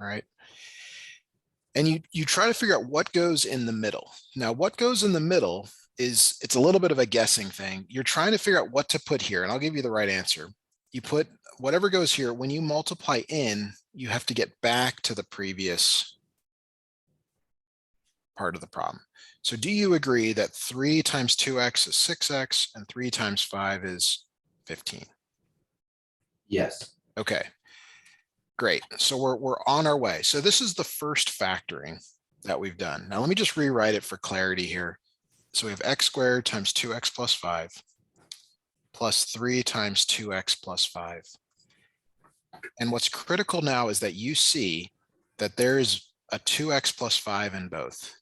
all right? And you try to figure out what goes in the middle. Now, what goes in the middle it's a little bit of a guessing thing. You're trying to figure out what to put here, and I'll give you the right answer. You put whatever goes here. When you multiply in, you have to get back to the previous part of the problem. So do you agree that 3 times 2x is 6x and 3 times 5 is 15? Yes. Okay, great. So we're on our way. So this is the first factoring that we've done. Now let me just rewrite it for clarity here. So we have x squared times 2x plus 5 plus 3 times 2x plus 5. And what's critical now is that you see that there is a 2x plus 5 in both.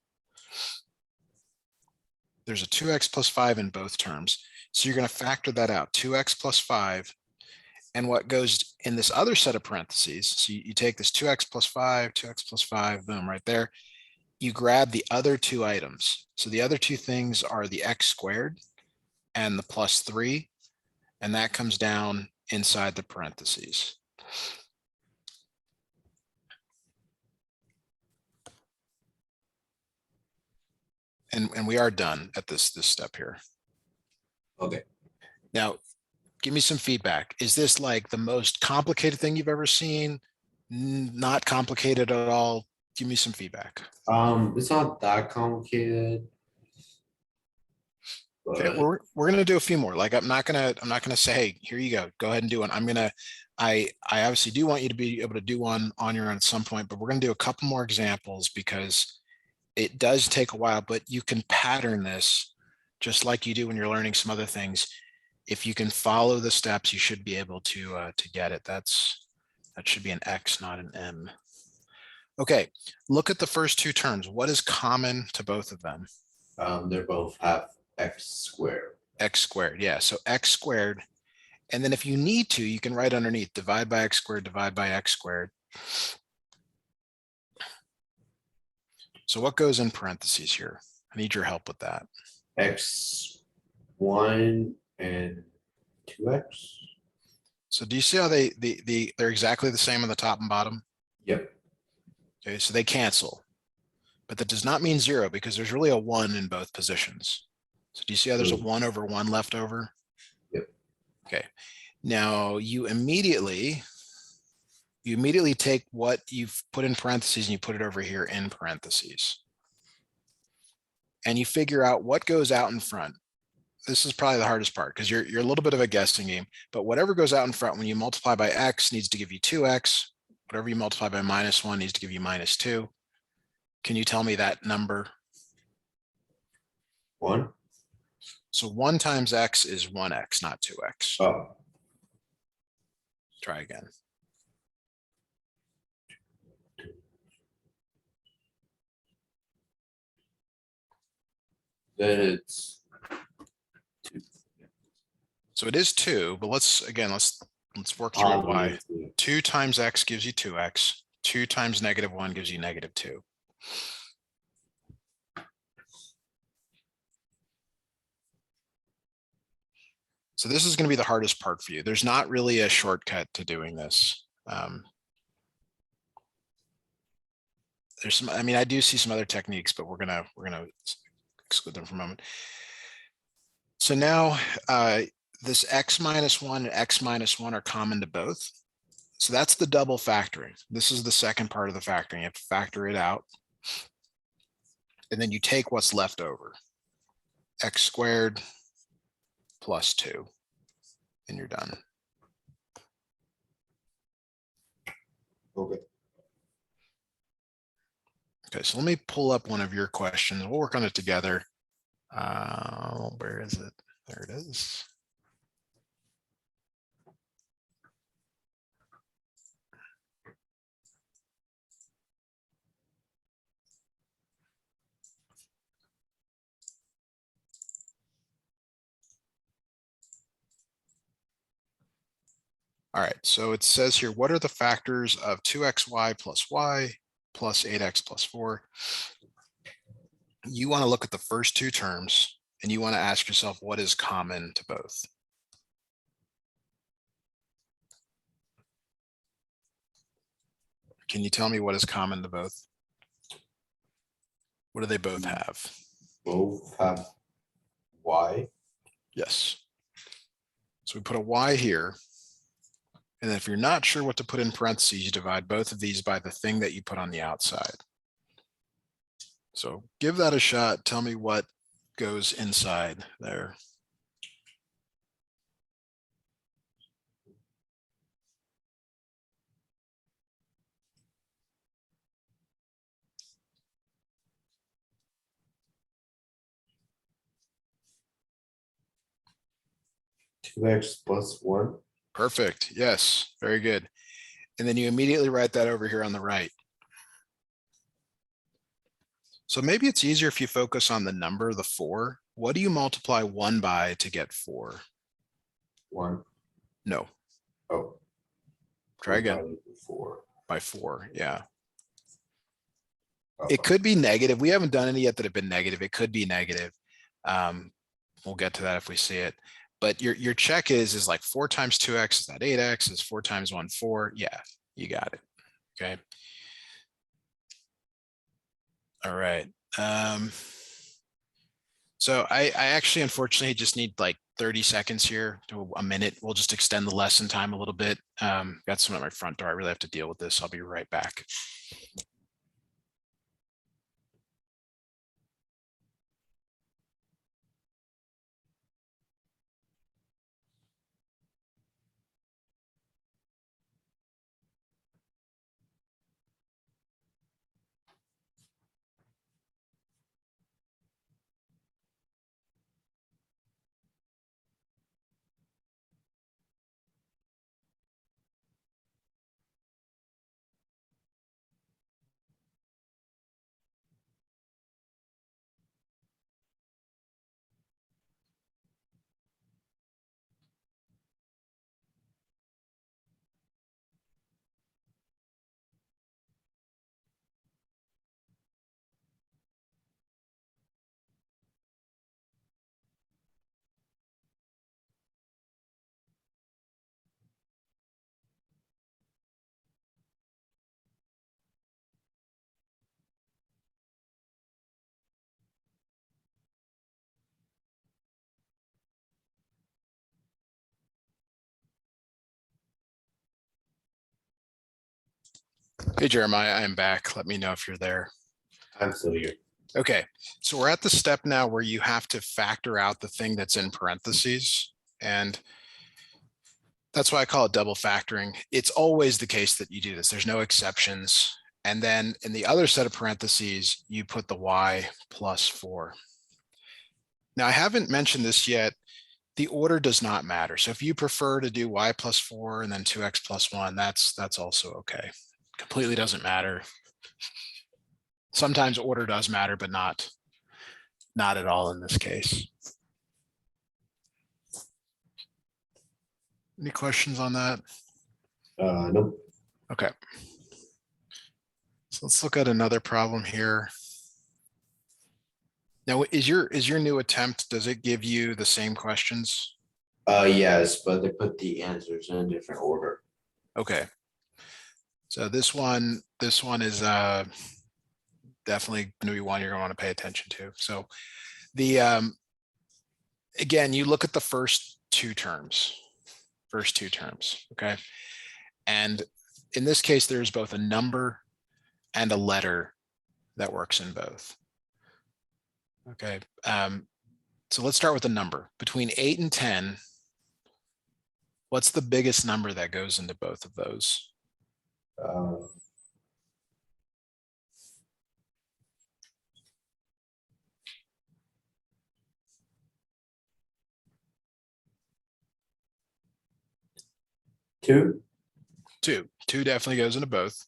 There's a 2x plus 5 in both terms. So you're going to factor that out, 2x plus 5. And what goes in this other set of parentheses, so you take this 2x plus 5, 2x plus 5, boom, right there. You grab the other two items. So the other two things are the x squared and the plus 3, and that comes down inside the parentheses. And we are done at this step here. Okay. Now, give me some feedback. Is this like the most complicated thing you've ever seen? Not complicated at all? Give me some feedback. It's not that complicated. Okay, we're gonna do a few more. Like I'm not gonna say, hey, here you go ahead and do one. I obviously do want you to be able to do one on your own at some point, but we're gonna do a couple more examples because it does take a while, but you can pattern this just like you do when you're learning some other things. If you can follow the steps, you should be able to get it. That should be an X, not an M. Okay, look at the first two terms. What is common to both of them? They both have x squared. X squared, yeah. So x squared, and then if you need to, you can write underneath divide by x squared, divide by x squared. So what goes in parentheses here? I need your help with that. X1 and 2x. So do you see how they're exactly the same on the top and bottom? Yep. Okay, so they cancel, but that does not mean 0 because there's really a 1 in both positions. So do you see how there's a 1 over 1 left over? Yep. Okay. Now you immediately take what you've put in parentheses and you put it over here in parentheses. And you figure out what goes out in front. This is probably the hardest part because you're a little bit of a guessing game, but whatever goes out in front when you multiply by x needs to give you 2x. Whatever you multiply by -1 needs to give you -2. Can you tell me that number? 1. So 1 times x is 1x, not 2x. Oh. Try again. Then it's 2. So it is 2, but let's work through why. 2 times x gives you 2x. 2 times -1 gives you -2. So this is going to be the hardest part for you. There's not really a shortcut to doing this. There's some, I mean, I do see some other techniques, but we're gonna exclude them for a moment. So now this x -1 and x -1 are common to both. So that's the double factoring. This is the second part of the factoring. You have to factor it out. And then you take what's left over. X squared plus 2. And you're done. Okay. Okay, so let me pull up one of your questions. We'll work on it together. Where is it? There it is. All right, so it says here, what are the factors of 2xy plus y plus 8x plus 4? You want to look at the first two terms and you want to ask yourself what is common to both. Can you tell me what is common to both? What do they both have? Both have y. Yes. So we put a y here. And then if you're not sure what to put in parentheses, you divide both of these by the thing that you put on the outside. So give that a shot. Tell me what goes inside there. Two x plus one. Perfect. Yes, very good. And then you immediately write that over here on the right. So maybe it's easier if you focus on the number, the 4. What do you multiply 1 by to get 4? 1. No. Oh. Try again. 4. By 4, yeah. Oh, It could be negative. We haven't done any yet that have been negative. It could be negative. We'll get to that if we see it. But your check is like 4 times 2x, is that 8x? Is 4 times 1, 4? Yeah, you got it. Okay. All right. So I actually, unfortunately, just need like 30 seconds here to a minute. We'll just extend the lesson time a little bit. Got someone at my front door. I really have to deal with this. I'll be right back. Hey, Jeremiah, I am back. Let me know if you're there. I'm still here. Okay, so we're at the step now where you have to factor out the thing that's in parentheses. And that's why I call it double factoring. It's always the case that you do this. There's no exceptions. And then in the other set of parentheses, you put the y plus 4. Now, I haven't mentioned this yet. The order does not matter. So if you prefer to do y plus 4 and then 2x plus 1, that's also okay. Completely doesn't matter. Sometimes order does matter, but not at all in this case. Any questions on that? Nope. Okay. So let's look at another problem here. Now, is your new attempt, does it give you the same questions? Yes, but they put the answers in a different order. Okay. So this one is definitely going to be one you're going to want to pay attention to. So the again, you look at the first two terms, okay? And in this case, there's both a number and a letter that works in both. Okay. So let's start with the number. Between 8 and 10, what's the biggest number that goes into both of those? 2. 2. 2 definitely goes into both.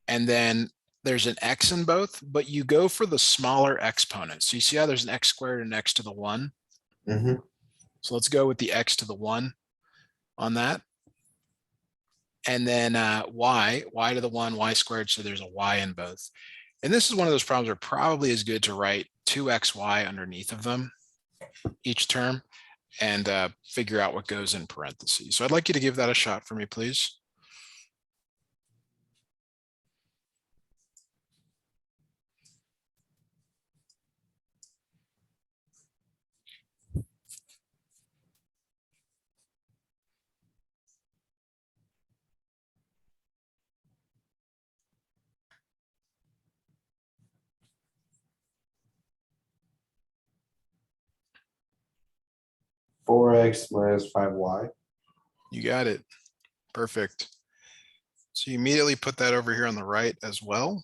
And then there's an x in both, but you go for the smaller exponent. So you see how there's an x squared and x to the 1? Mm-hmm. So let's go with the x to the 1 on that. And then y to the 1, y squared. So there's a y in both. And this is one of those problems where probably is good to write 2xy underneath of them, each term, and figure out what goes in parentheses. So I'd like you to give that a shot for me, please. 2x minus 5y. You got it. Perfect. So you immediately put that over here on the right as well.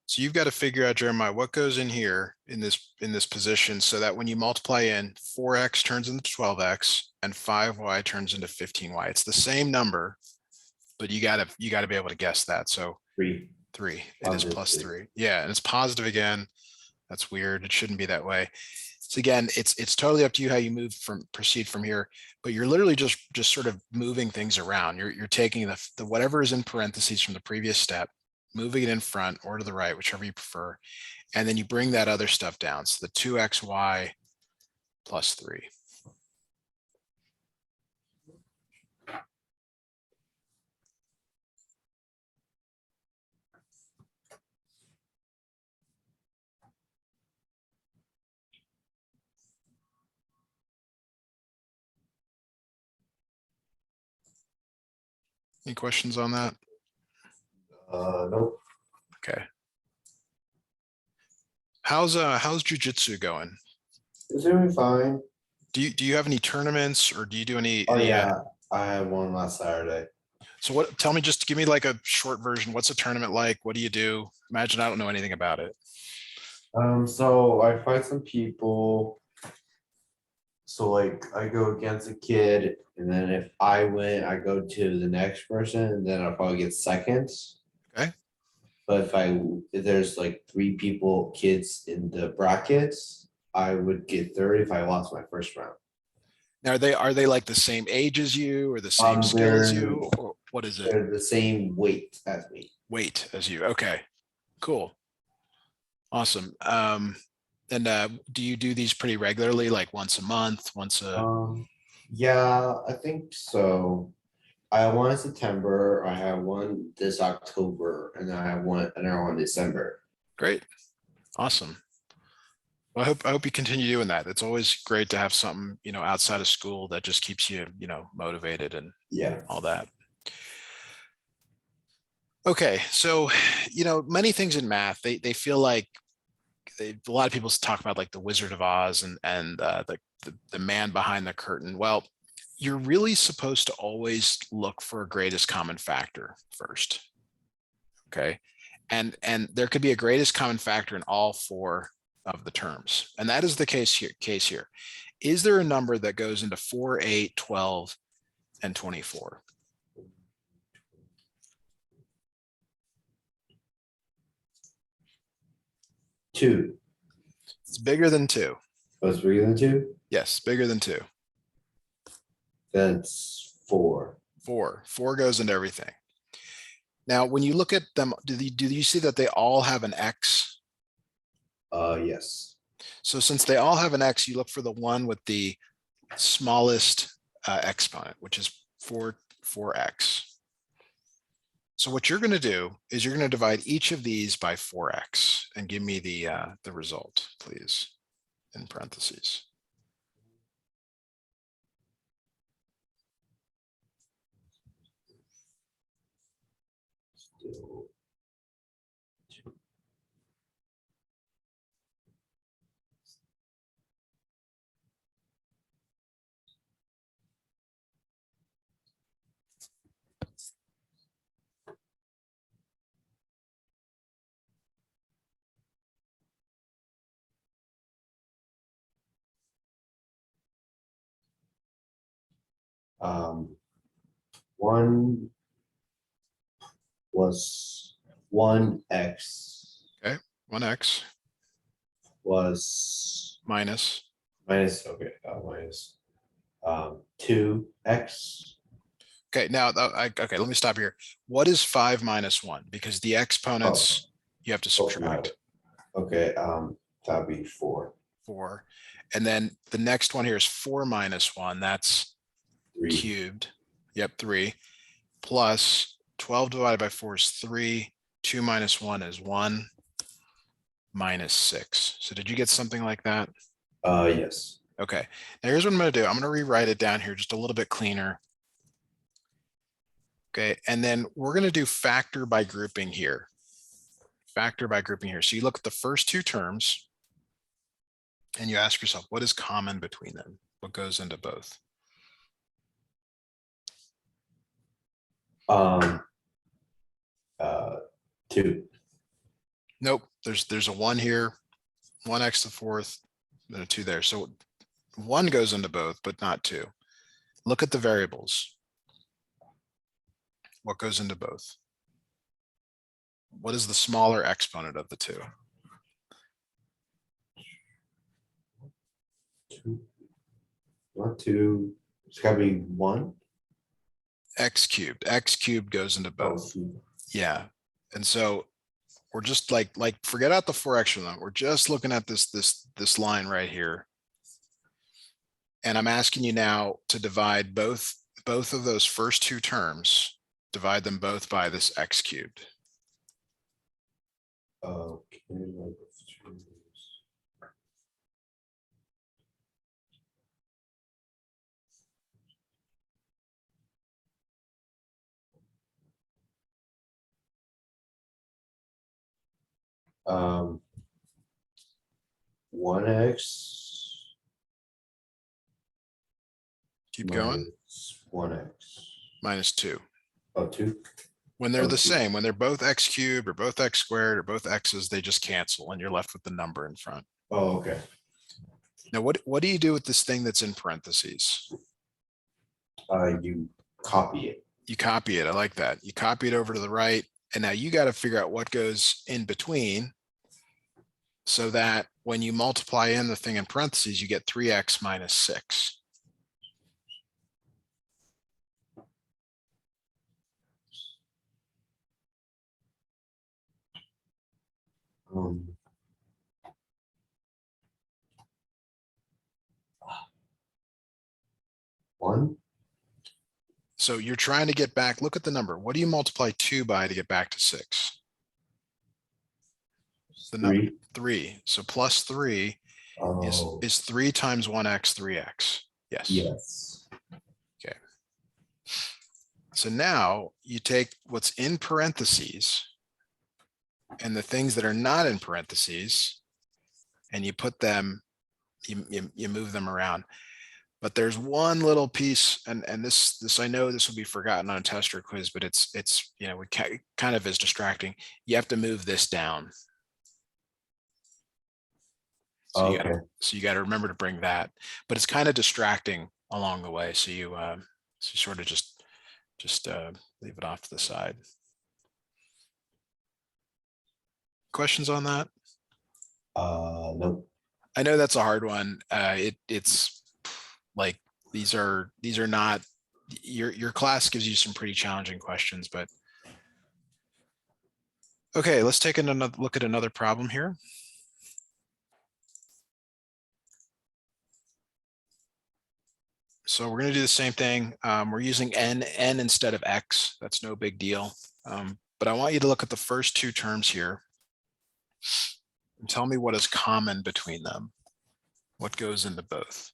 So you've got to figure out, Jeremiah, what goes in here in this position so that when you multiply in, 4x turns into 12x and 5y turns into 15y. It's the same number, but you gotta be able to guess that. So 3. 3. It is plus 3. Yeah, and it's positive again. That's weird. It shouldn't be that way. So again, it's totally up to you how you proceed from here, but you're literally just sort of moving things around. You're taking the whatever is in parentheses from the previous step, moving it in front or to the right, whichever you prefer, and then you bring that other stuff down. So the 2xy plus 3. Any questions on that? Nope. Okay. How's jujitsu going? It's doing fine. Do you have any tournaments or do you do any? Oh yeah, I had one last Saturday. So tell me, just give me like a short version. What's a tournament like? What do you do? Imagine I don't know anything about it. So I fight some people. So like I go against a kid, and then if I win, I go to the next person, and then I'll probably get second. Okay. But if there's like 3 kids in the brackets, I would get third if I lost my first round. Now, are they like the same age as you or the same skill as you, or what is it? They're the same weight as me. Weight as you. Okay, cool. Awesome. And do you do these pretty regularly, like once a month, Yeah, I think so. I have one in September, I have one this October, and I have another one in December. Great. Awesome. Well, I hope you continue doing that. It's always great to have something, outside of school that just keeps you, motivated and all that. Okay, so many things in math, they feel like a lot of people talk about like the Wizard of Oz and the man behind the curtain. Well, you're really supposed to always look for a greatest common factor first. Okay, and there could be a greatest common factor in all 4 of the terms, and that is the case here. Is there a number that goes into 4, 8, 12, and 24? Two. It's bigger than 2. Oh, it's bigger than 2? Yes, bigger than 2. That's 4. 4 goes into everything. Now, when you look at them, do you see that they all have an X? Yes. So since they all have an X, you look for the one with the smallest exponent, which is 4x. So what you're going to do is you're going to divide each of these by 4x and give me the result, please, in parentheses. One was 1x. Okay, 1x was minus. Okay, minus 2x. Okay, now, okay, let me stop here. What is 5 minus 1? Because the exponents you have to subtract. Okay, that'd be 4. 4. And then the next one here is 4 minus 1. That's 3. Cubed. Yep, 3. Plus 12 divided by 4 is 3. 2 minus 1 is 1. Minus 6. So did you get something like that? Yes. Okay. Now here's what I'm going to do. I'm going to rewrite it down here just a little bit cleaner. Okay, and then we're going to do factor by grouping here. Factor by grouping here. So you look at the first two terms and you ask yourself, what is common between them? What goes into both? Um, 2. Nope, there's a 1 here, 1x to the fourth, then a 2 there. So 1 goes into both, but not 2. Look at the variables. What goes into both? What is the smaller exponent of the two? 2. Not 2. It's gotta be 1. X cubed. X cubed goes into both. Yeah. And so we're just like forget out the 4x line. We're just looking at this line right here. And I'm asking you now to divide both of those first two terms, divide them both by this x cubed. Okay. Um, 1x Keep going. minus 1x. Minus 2. Oh, 2. When they're Oh, the 2. same, when they're both x cubed or both x squared or both x's, they just cancel and you're left with the number in front. Oh, okay. Now, what do you do with this thing that's in parentheses? You copy it. You copy it. I like that. You copy it over to the right. And now you got to figure out what goes in between so that when you multiply in the thing in parentheses, you get 3x minus 6. Um, one. So you're trying to get back. Look at the number. What do you multiply 2 by to get back to 6? The number 3. 3. So plus 3 Oh, is 3 times 1x, 3x. Yes. yes. Okay. So now you take what's in parentheses and the things that are not in parentheses, and you put them, you move them around. But there's one little piece, and this I know this will be forgotten on a test or quiz, but it's it kind of is distracting. You have to move this down. So Okay. you got to remember to bring that, but it's kind of distracting along the way. So you sort of just leave it off to the side. Questions on that? Nope. I know that's a hard one. It's like these are not your class gives you some pretty challenging questions, but okay, let's take another look at another problem here. So we're going to do the same thing. We're using n instead of x. That's no big deal. But I want you to look at the first two terms here and tell me what is common between them. What goes into both?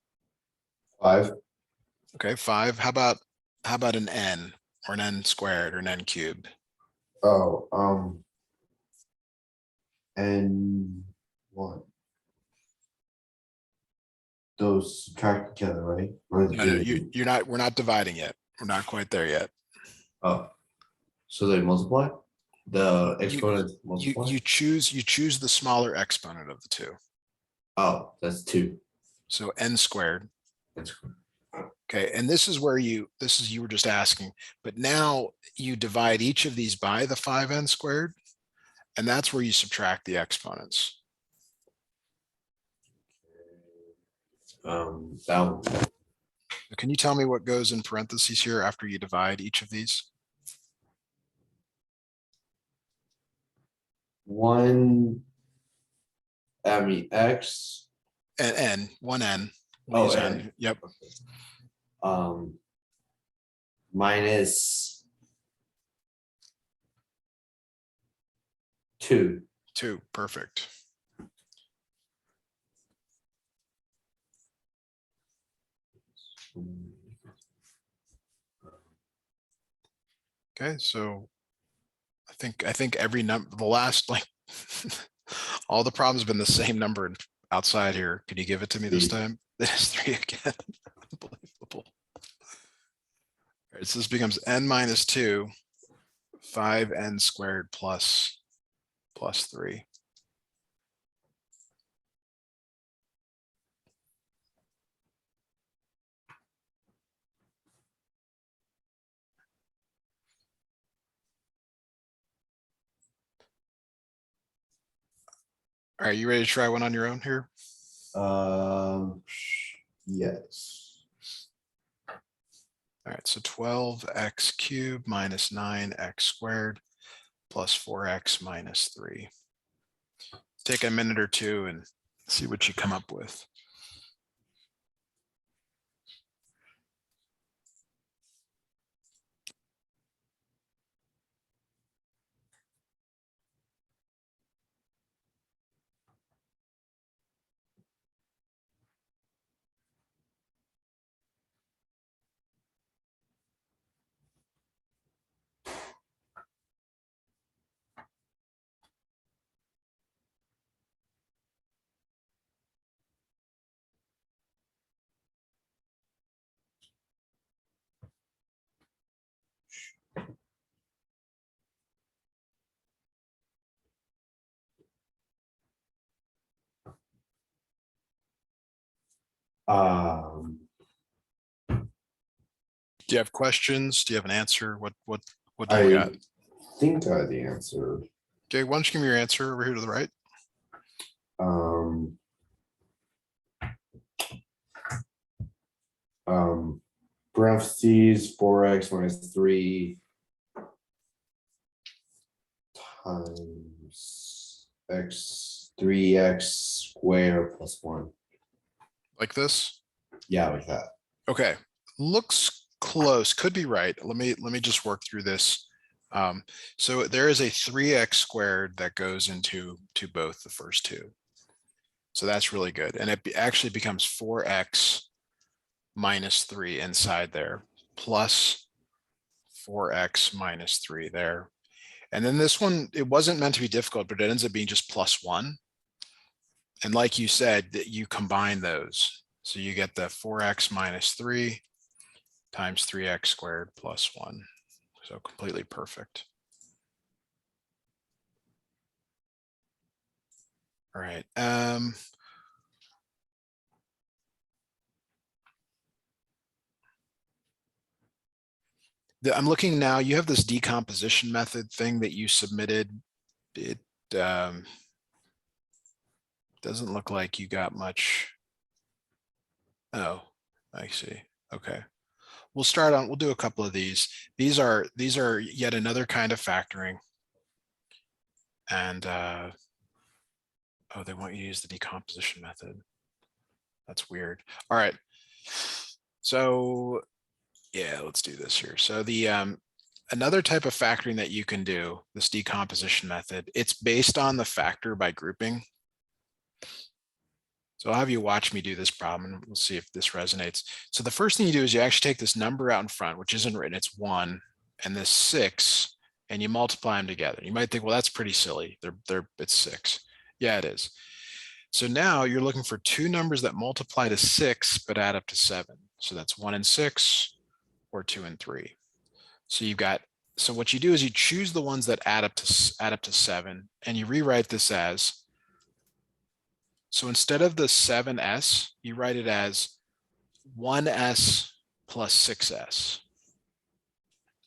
5. Okay, 5. How about an n or an n squared or an n cubed? Oh, and 1. Those subtract together, right? Or No, you're not. We're not dividing yet. We're not quite there yet. Oh, so they multiply? The exponents You multiply? you choose the smaller exponent of the two. Oh, that's 2. So n squared. That's cool. Okay, and this is where you were just asking, but now you divide each of these by the 5n squared, and that's where you subtract the exponents. That one. Can you tell me what goes in parentheses here after you divide each of these? 1, I mean, x. And n, 1n. We'll Oh, use n. n. Yep. Minus 2. 2. Perfect. Okay, so I think every number, the last like all the problems have been the same number outside here. Can you give it to me this 3. time? It is 3 again. Unbelievable. All right, so this becomes n minus 2, 5n squared plus 3. All right, you ready to try one on your own here? Yes. All right, so 12x cubed minus 9x squared plus 4x minus 3. Take a minute or two and see what you come up with. Um, Do you have questions? Do you have an answer? What do you I got? think I answered. Okay, why don't you give me your answer over here to the right? Um, Parentheses 4x minus 3 times x 3x squared plus 1. Like this? Yeah, like that. Okay, looks close, could be right. Let me just work through this. So there is a 3x squared that goes into both the first two. So that's really good. And it actually becomes 4x minus 3 inside there, plus 4x minus 3 there. And then this one, it wasn't meant to be difficult, but it ends up being just plus 1. And like you said, that you combine those. So you get the 4x minus 3 times 3x squared plus 1. So completely perfect. All right. I'm looking now, you have this decomposition method thing that you submitted. It doesn't look like you got much. Oh, I see. Okay. We'll do a couple of these. These are yet another kind of factoring. And oh, they want you to use the decomposition method. That's weird. All right. So yeah, let's do this here. So the another type of factoring that you can do, this decomposition method, it's based on the factor by grouping. So I'll have you watch me do this problem and we'll see if this resonates. So the first thing you do is you actually take this number out in front, which isn't written, it's 1, and this 6, and you multiply them together. You might think, well, that's pretty silly. It's 6. Yeah, it is. So now you're looking for two numbers that multiply to 6 but add up to 7. So that's 1 and 6 or 2 and 3. So you've got, so what you do is you choose the ones that add up to 7, and you rewrite this as, so instead of the 7s, you write it as 1s plus 6s.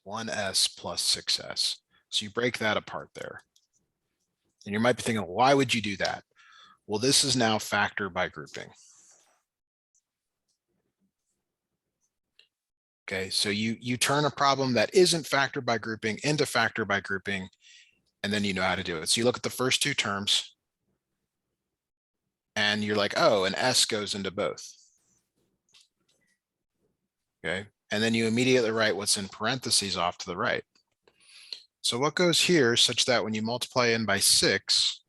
1s plus 6s. So you break that apart there. And you might be thinking, why would you do that? Well, this is now factor by grouping. Okay, so you turn a problem that isn't factor by grouping into factor by grouping, and then you know how to do it. So you look at the first two terms, and you're like, oh, an S goes into both. Okay, and then you immediately write what's in parentheses off to the right. So what goes here such that when you multiply in by 6,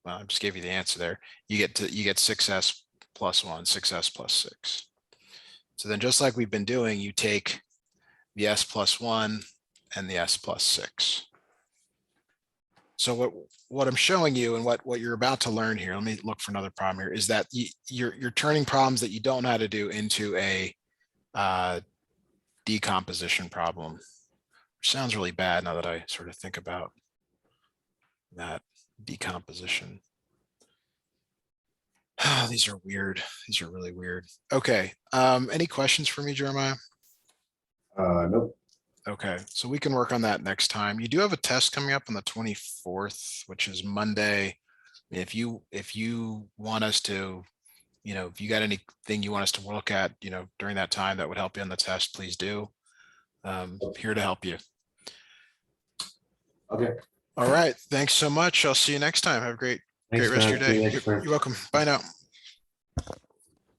well, I just gave you the answer there, you get 6s plus 1, 6s plus 6. So then just like we've been doing, you take the s plus 1 and the S plus 6. So what I'm showing you and what you're about to learn here, let me look for another problem here, is that you're turning problems that you don't know how to do into a decomposition problem, which sounds really bad now that I sort of think about that decomposition. These are weird. These are really weird. Okay. Any questions for me, Jeremiah? Nope. Okay, so we can work on that next time. You do have a test coming up on the 24th, which is Monday. If you want us to, if you got anything you want us to look at, during that time that would help you on the test, please do. Here to help you. Okay. All right. Thanks so much. I'll see you next time. Have a great Thanks, rest of man. your See you day. next time. You're welcome. Bye now.